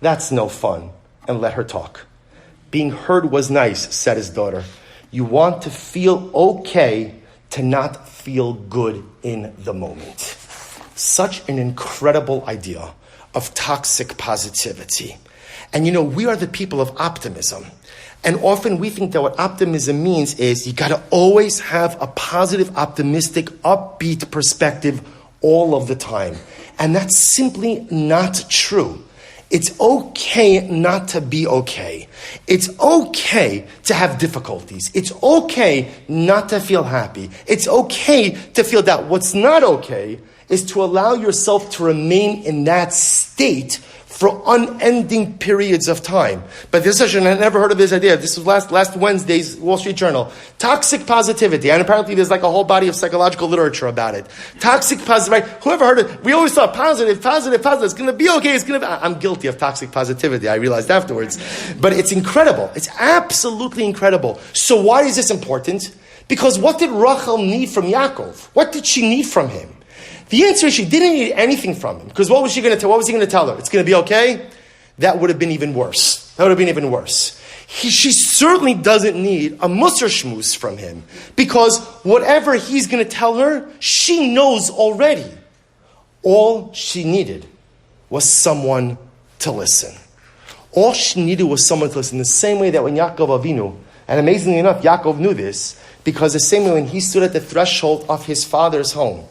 that's no fun, and let her talk. Being heard was nice, said his daughter. You want to feel okay to not feel good in the moment. Such an incredible idea of toxic positivity. And we are the people of optimism. And often we think that what optimism means is you got to always have a positive, optimistic, upbeat perspective all of the time. And that's simply not true. It's okay not to be okay. It's okay to have difficulties. It's okay not to feel happy. It's okay to feel doubt. What's not okay is to allow yourself to remain in that state for unending periods of time. But this session, I never heard of this idea. This was last Wednesday's Wall Street Journal. Toxic positivity. And apparently there's like a whole body of psychological literature about it. Toxic positivity, right? Whoever heard it? We always thought positive. It's going to be okay. I'm guilty of toxic positivity. I realized afterwards. But it's incredible. It's absolutely incredible. So why is this important? Because what did Rachel need from Yaakov? What did she need from him? The answer is she didn't need anything from him. Because what was he going to tell her? It's going to be okay? That would have been even worse. She certainly doesn't need a musar shmuz from him. Because whatever he's going to tell her, she knows already. All she needed was someone to listen. All she needed was someone to listen. The same way that when Yaakov Avinu, and amazingly enough, Yaakov knew this, because the same way when he stood at the threshold of his father's home,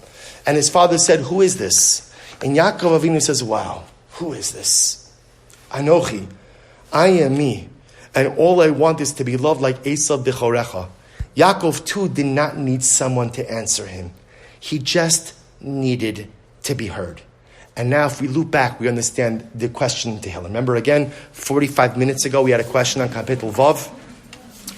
and his father said, "Who is this?" And Yaakov Avinu says, "Wow, who is this? Anochi, I am me, and all I want is to be loved like Esav B'chorecha." Yaakov too did not need someone to answer him. He just needed to be heard. And now if we loop back, we understand the question in Tehillim. Remember again, 45 minutes ago, we had a question on Kapitel Vav.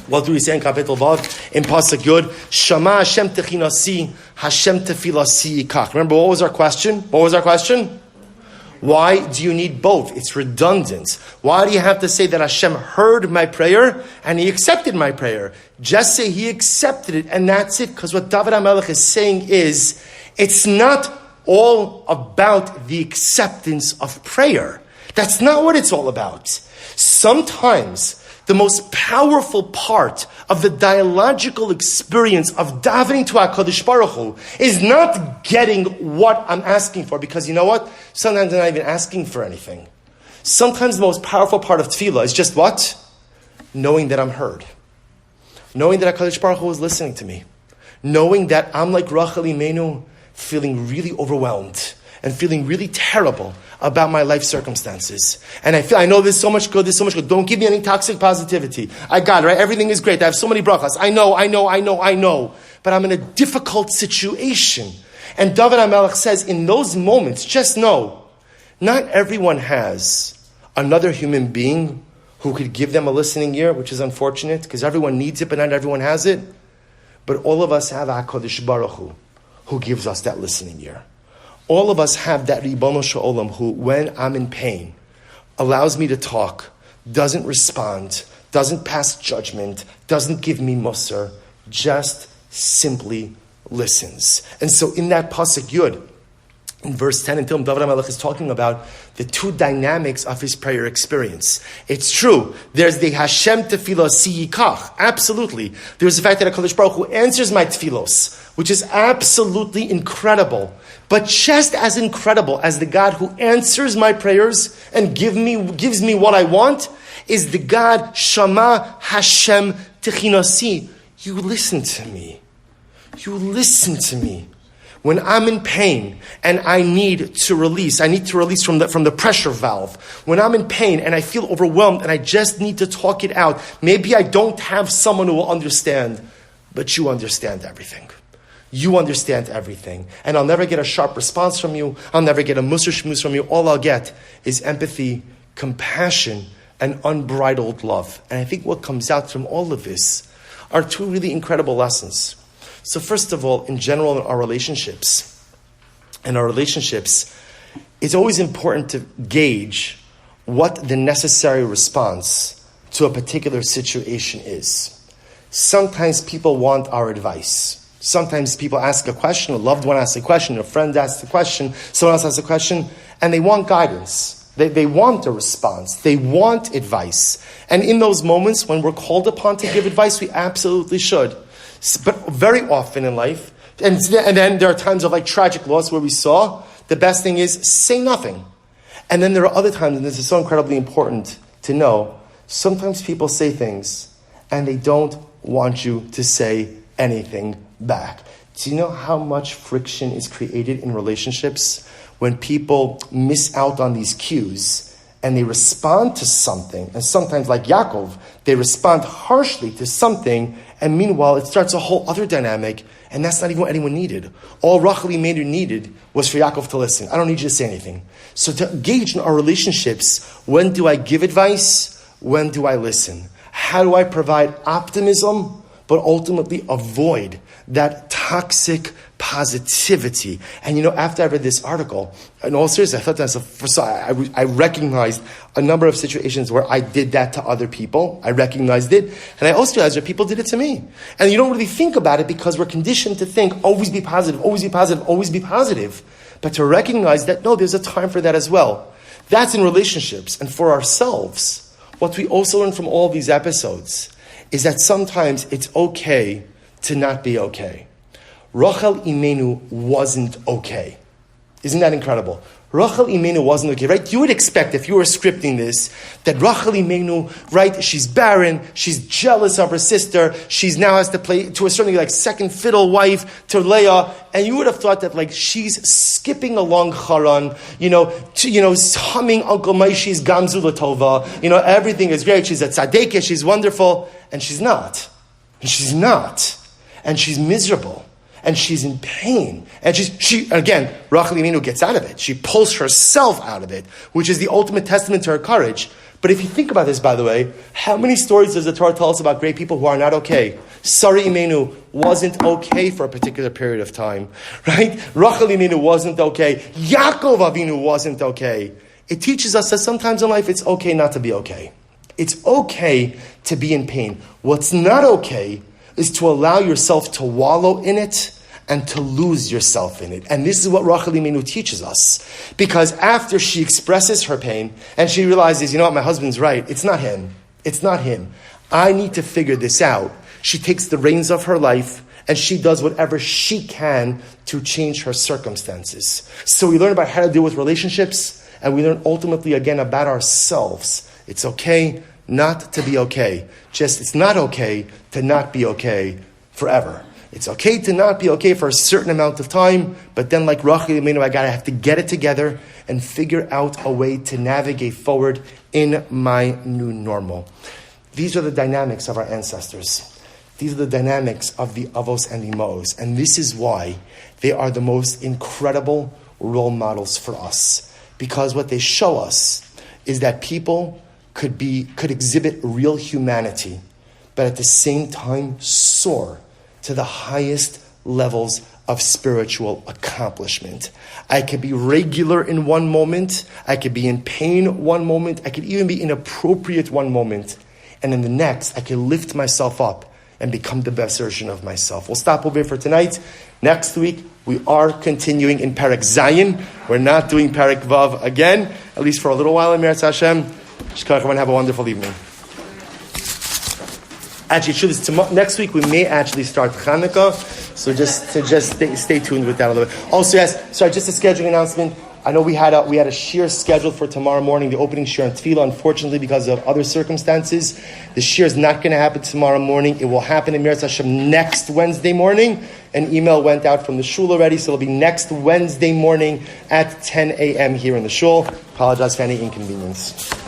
What do we say in Kapitel Vav? In Pasuk Yud, Shama Hashem Techinasi, Hashem Tefilasi Yikach. Remember, what was our question? Why do you need both? It's redundant. Why do you have to say that Hashem heard my prayer and He accepted my prayer? Just say He accepted it and that's it. Because what Dovid HaMelech is saying is, it's not all about the acceptance of prayer. That's not what it's all about. Sometimes the most powerful part of the dialogical experience of davening to HaKadosh Baruch Hu is not getting what I'm asking for, because you know what? Sometimes I'm not even asking for anything. Sometimes the most powerful part of tefillah is just what? Knowing that I'm heard. Knowing that HaKadosh Baruch Hu is listening to me. Knowing that I'm like Rachel Imenu, feeling really overwhelmed and feeling really terrible about my life circumstances. And I know there's so much good. Don't give me any toxic positivity. I got it, right? Everything is great. I have so many brachas. I know. But I'm in a difficult situation. And Dovid HaMelech says, in those moments, just know, not everyone has another human being who could give them a listening ear, which is unfortunate, because everyone needs it, but not everyone has it. But all of us have HaKadosh Baruch Hu, who gives us that listening ear. All of us have that Ribono Sh'olam who, when I'm in pain, allows me to talk, doesn't respond, doesn't pass judgment, doesn't give me musar, just simply listens. And so in that Pasuk Yud, in verse 10 until Dovid HaMelech is talking about the two dynamics of his prayer experience. It's true. There's the Hashem Tefillah Siyikach. Absolutely. There's the fact that HaKadosh Baruch Hu answers my tefillos, which is absolutely incredible. But just as incredible as the God who answers my prayers and gives me what I want is the God Shama Hashem Techinasi. You listen to me. When I'm in pain and I need to release from the pressure valve. When I'm in pain and I feel overwhelmed and I just need to talk it out. Maybe I don't have someone who will understand, but you understand everything. You understand everything. And I'll never get a sharp response from you. I'll never get a musar shmuz from you. All I'll get is empathy, compassion, and unbridled love. And I think what comes out from all of this are two really incredible lessons. So first of all, in general, in our relationships, it's always important to gauge what the necessary response to a particular situation is. Sometimes people want our advice. Sometimes people ask a question, a loved one asks a question, a friend asks a question, someone else asks a question, and they want guidance. They want a response. They want advice. And in those moments when we're called upon to give advice, we absolutely should. But very often in life, and then there are times of like tragic loss where we saw, the best thing is say nothing. And then there are other times, and this is so incredibly important to know, sometimes people say things and they don't want you to say anything back. Do you know how much friction is created in relationships when people miss out on these cues and they respond to something, and sometimes like Yaakov, they respond harshly to something, and meanwhile it starts a whole other dynamic, and that's not even what anyone needed. All Rachel Imeinu needed was for Yaakov to listen. I don't need you to say anything. So to engage in our relationships, when do I give advice? When do I listen? How do I provide optimism, but ultimately avoid that toxic positivity? And after I read this article, in all seriousness, I thought to myself, I recognized a number of situations where I did that to other people. I recognized it. And I also realized that people did it to me. And you don't really think about it because we're conditioned to think, always be positive, always be positive, always be positive. But to recognize that, no, there's a time for that as well. That's in relationships. And for ourselves, what we also learn from all these episodes is that sometimes it's okay to not be okay. Rachel Imeinu wasn't okay. Isn't that incredible? Rachel Imeinu wasn't okay, right? You would expect, if you were scripting this, that Rachel Imeinu, right, she's barren, she's jealous of her sister, she's now has to play, to a certain degree, like second fiddle wife to Leah, and you would have thought that, like, she's skipping along Haran, humming Uncle Maishi's Gamzu Latova, everything is great, she's a tzaddiket, she's wonderful, and she's not. And she's not. And she's miserable. And she's in pain. And she again, Rachel Imeinu gets out of it. She pulls herself out of it, which is the ultimate testament to her courage. But if you think about this, by the way, how many stories does the Torah tell us about great people who are not okay? Sarah Imeinu wasn't okay for a particular period of time, right? Rachel Imeinu wasn't okay. Yaakov Avinu wasn't okay. It teaches us that sometimes in life it's okay not to be okay. It's okay to be in pain. What's not okay is to allow yourself to wallow in it and to lose yourself in it. And this is what Rachel Imeinu teaches us. Because after she expresses her pain, and she realizes, my husband's right, it's not him. It's not him. I need to figure this out. She takes the reins of her life, and she does whatever she can to change her circumstances. So we learn about how to deal with relationships, and we learn ultimately again about ourselves. It's okay not to be okay. Just, it's not okay to not be okay forever. It's okay to not be okay for a certain amount of time, but then like Rachel Imeinu, I have to get it together and figure out a way to navigate forward in my new normal. These are the dynamics of our ancestors. These are the dynamics of the Avos and the Imos. And this is why they are the most incredible role models for us. Because what they show us is that people could exhibit real humanity, but at the same time soar to the highest levels of spiritual accomplishment. I could be regular in one moment, I could be in pain one moment, I could even be inappropriate one moment, and in the next, I could lift myself up and become the best version of myself. We'll stop over here for tonight. Next week, we are continuing in Perek Zayin. We're not doing Perek Vav again, at least for a little while in Meretz Hashem. Shkach, everyone have a wonderful evening. Actually, next week we may actually start Chanukah, so just stay tuned with that a little bit. Also, just a scheduling announcement. I know we had a shiur scheduled for tomorrow morning, the opening shiur on Tefillah. Unfortunately, because of other circumstances, the shiur is not going to happen tomorrow morning. It will happen in Meretz Hashem next Wednesday morning. An email went out from the shul already, so it'll be next Wednesday morning at 10 a.m. here in the shul. Apologize for any inconvenience.